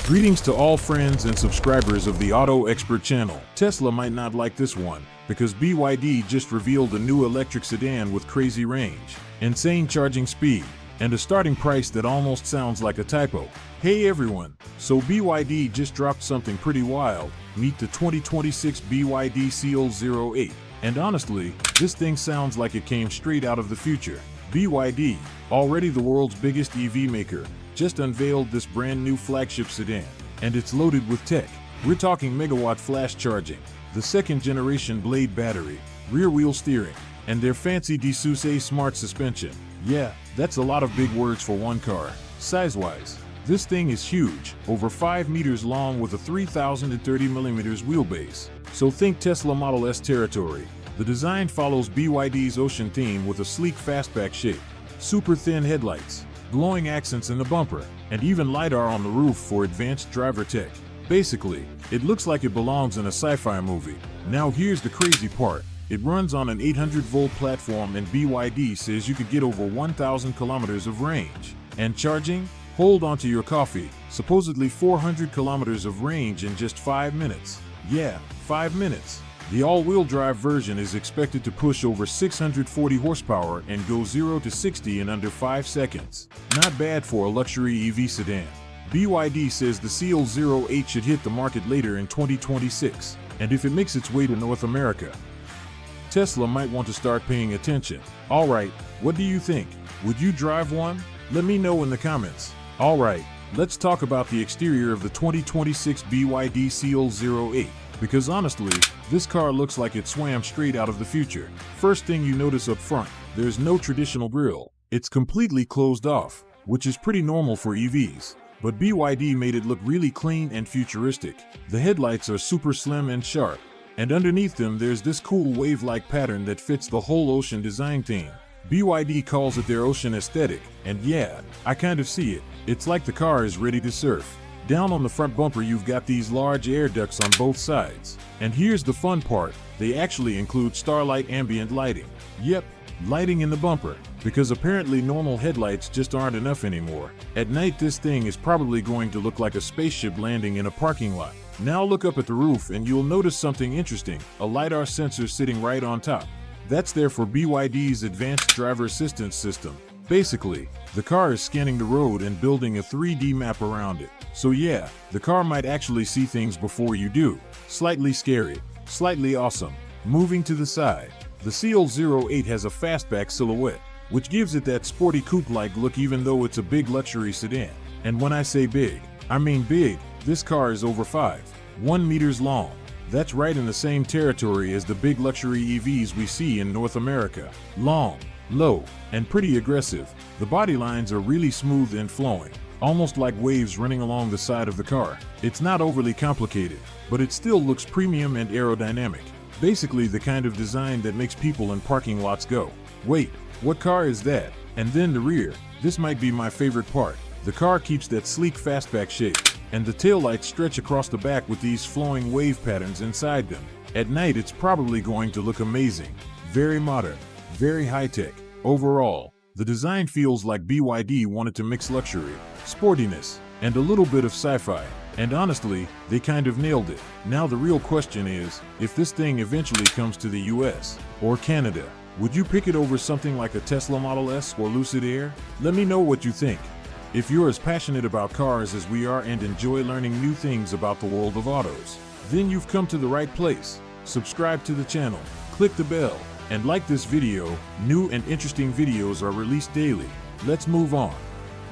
Greetings to all friends and subscribers of the Auto Expert channel. Tesla might not like this one because BYD just revealed a new electric sedan with crazy range, insane charging speed, and a starting price that almost sounds like a typo. Hey everyone, so BYD just dropped something pretty wild. Meet the 2026 BYD Seal 08. And honestly, this thing sounds like it came straight out of the future. BYD, already the world's biggest EV maker, just unveiled this brand new flagship sedan, and it's loaded with tech. We're talking megawatt flash charging, the second generation Blade battery, rear wheel steering, and their fancy D'Souza smart suspension. Yeah, that's a lot of big words for one car. Size-wise, this thing is huge, over 5 meters long with a 3,030 millimeters wheelbase. So think Tesla Model S territory. The design follows BYD's Ocean theme with a sleek fastback shape, super thin headlights, glowing accents in the bumper, and even LiDAR on the roof for advanced driver tech. Basically, it looks like it belongs in a sci-fi movie. Now here's the crazy part. It runs on an 800-volt platform and BYD says you could get over 1,000 kilometers of range. And charging? Hold on to your coffee. Supposedly 400 kilometers of range in just 5 minutes. Yeah, 5 minutes. The all-wheel drive version is expected to push over 640 horsepower and go 0 to 60 in under 5 seconds. Not bad for a luxury EV sedan. BYD says the Seal 08 should hit the market later in 2026, and if it makes its way to North America, Tesla might want to start paying attention. Alright, what do you think? Would you drive one? Let me know in the comments. Alright, let's talk about the exterior of the 2026 BYD Seal 08. Because honestly, this car looks like it swam straight out of the future. First thing you notice up front, there's no traditional grille. It's completely closed off, which is pretty normal for EVs. But BYD made it look really clean and futuristic. The headlights are super slim and sharp, and underneath them there's this cool wave-like pattern that fits the whole Ocean design theme. BYD calls it their Ocean aesthetic, and yeah, I kind of see it. It's like the car is ready to surf. Down on the front bumper you've got these large air ducts on both sides. And here's the fun part, they actually include Starlight ambient lighting. Yep, lighting in the bumper, because apparently normal headlights just aren't enough anymore. At night this thing is probably going to look like a spaceship landing in a parking lot. Now look up at the roof and you'll notice something interesting, a LiDAR sensor sitting right on top. That's there for BYD's advanced driver assistance system. Basically, the car is scanning the road and building a 3D map around it. So yeah, the car might actually see things before you do. Slightly scary, slightly awesome. Moving to the side, the Seal 08 has a fastback silhouette, which gives it that sporty coupe-like look even though it's a big luxury sedan. And when I say big, I mean big. This car is over 1 meters long. That's right in the same territory as the big luxury EVs we see in North America. Long, low, and pretty aggressive. The body lines are really smooth and flowing, almost like waves running along the side of the car. It's not overly complicated, but it still looks premium and aerodynamic. Basically the kind of design that makes people in parking lots go, "Wait, what car is that?" And then the rear. This might be my favorite part. The car keeps that sleek fastback shape, and the taillights stretch across the back with these flowing wave patterns inside them. At night it's probably going to look amazing. Very modern, very high-tech. Overall, the design feels like BYD wanted to mix luxury, sportiness, and a little bit of sci-fi. And honestly, they kind of nailed it. Now the real question is, if this thing eventually comes to the US or Canada, would you pick it over something like a Tesla Model S or Lucid Air? Let me know what you think. If you're as passionate about cars as we are and enjoy learning new things about the world of autos, then you've come to the right place. Subscribe to the channel, click the bell, and like this video. New and interesting videos are released daily. Let's move on.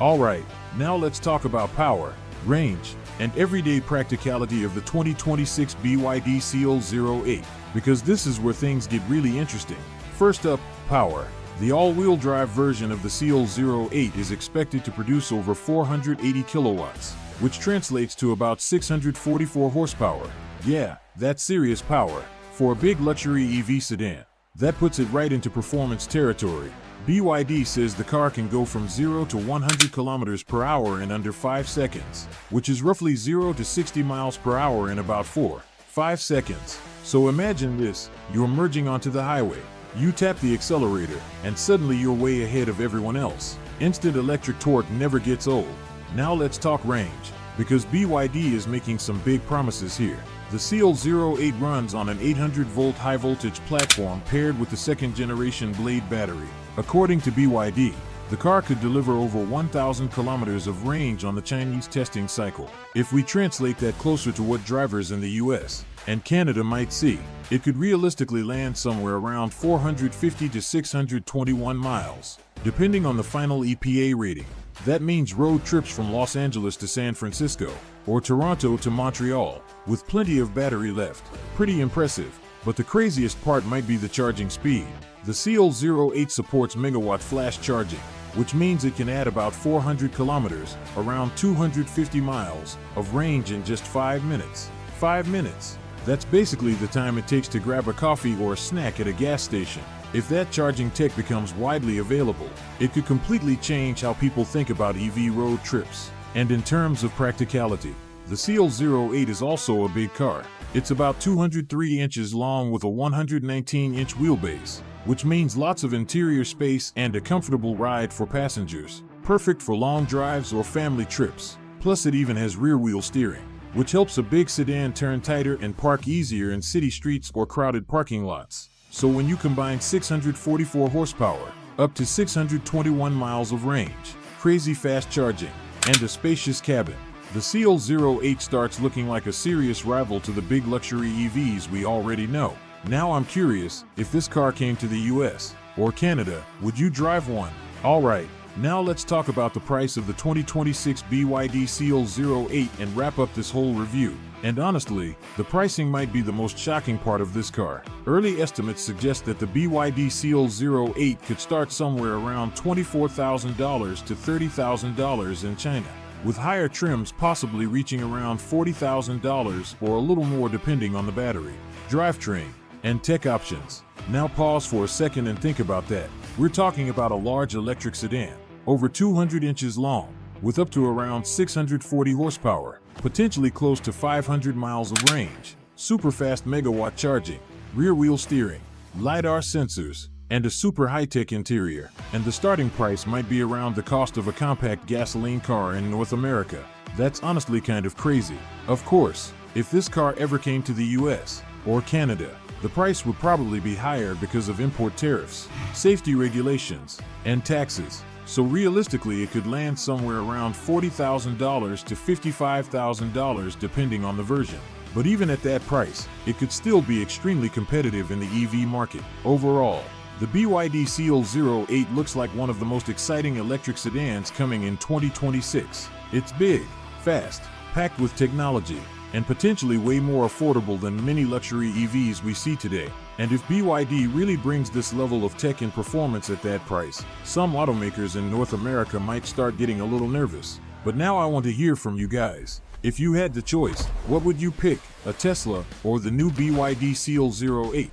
Alright, now let's talk about power, range, and everyday practicality of the 2026 BYD Seal 08, because this is where things get really interesting. First up, power. The all-wheel drive version of the Seal 08 is expected to produce over 480 kilowatts, which translates to about 644 horsepower. Yeah, that's serious power for a big luxury EV sedan. That puts it right into performance territory. BYD says the car can go from 0 to 100 kilometers per hour in under 5 seconds, which is roughly 0 to 60 miles per hour in about 4-5 seconds. So imagine this, you're merging onto the highway. You tap the accelerator, and suddenly you're way ahead of everyone else. Instant electric torque never gets old. Now let's talk range. because BYD is making some big promises here. The Seal 08 runs on an 800-volt high-voltage platform paired with the second-generation Blade battery. According to BYD, the car could deliver over 1,000 kilometers of range on the Chinese testing cycle. If we translate that closer to what drivers in the US and Canada might see, it could realistically land somewhere around 450 to 621 miles, depending on the final EPA rating. That means road trips from Los Angeles to San Francisco or Toronto to Montreal, with plenty of battery left. Pretty impressive, but the craziest part might be the charging speed. The Seal 08 supports megawatt flash charging, which means it can add about 400 kilometers, around 250 miles, of range in just 5 minutes. 5 minutes. That's basically the time it takes to grab a coffee or a snack at a gas station. If that charging tech becomes widely available, it could completely change how people think about EV road trips. And in terms of practicality, the Seal 08 is also a big car. It's about 203 inches long with a 119-inch wheelbase, which means lots of interior space and a comfortable ride for passengers. Perfect for long drives or family trips. Plus it even has rear-wheel steering, which helps a big sedan turn tighter and park easier in city streets or crowded parking lots. So when you combine 644 horsepower, up to 621 miles of range, crazy fast charging, and a spacious cabin, the Seal 08 starts looking like a serious rival to the big luxury EVs we already know. Now I'm curious, if this car came to the US or Canada, would you drive one? Alright, now let's talk about the price of the 2026 BYD Seal 08 and wrap up this whole review. And honestly, the pricing might be the most shocking part of this car. Early estimates suggest that the BYD Seal 08 could start somewhere around $24,000 to $30,000 in China, with higher trims possibly reaching around $40,000 or a little more depending on the battery, drivetrain, and tech options. Now pause for a second and think about that. We're talking about a large electric sedan, over 200 inches long, with up to around 640 horsepower, potentially close to 500 miles of range, super fast megawatt charging, rear-wheel steering, LiDAR sensors, and a super high-tech interior. And the starting price might be around the cost of a compact gasoline car in North America. That's honestly kind of crazy. Of course, if this car ever came to the US or Canada, the price would probably be higher because of import tariffs, safety regulations, and taxes. So realistically, it could land somewhere around $40,000 to $55,000 depending on the version. But even at that price, it could still be extremely competitive in the EV market. Overall, the BYD Seal 08 looks like one of the most exciting electric sedans coming in 2026. It's big, fast, packed with technology, and potentially way more affordable than many luxury EVs we see today. And if BYD really brings this level of tech and performance at that price, some automakers in North America might start getting a little nervous. But now I want to hear from you guys. If you had the choice, what would you pick, a Tesla or the new BYD Seal 08?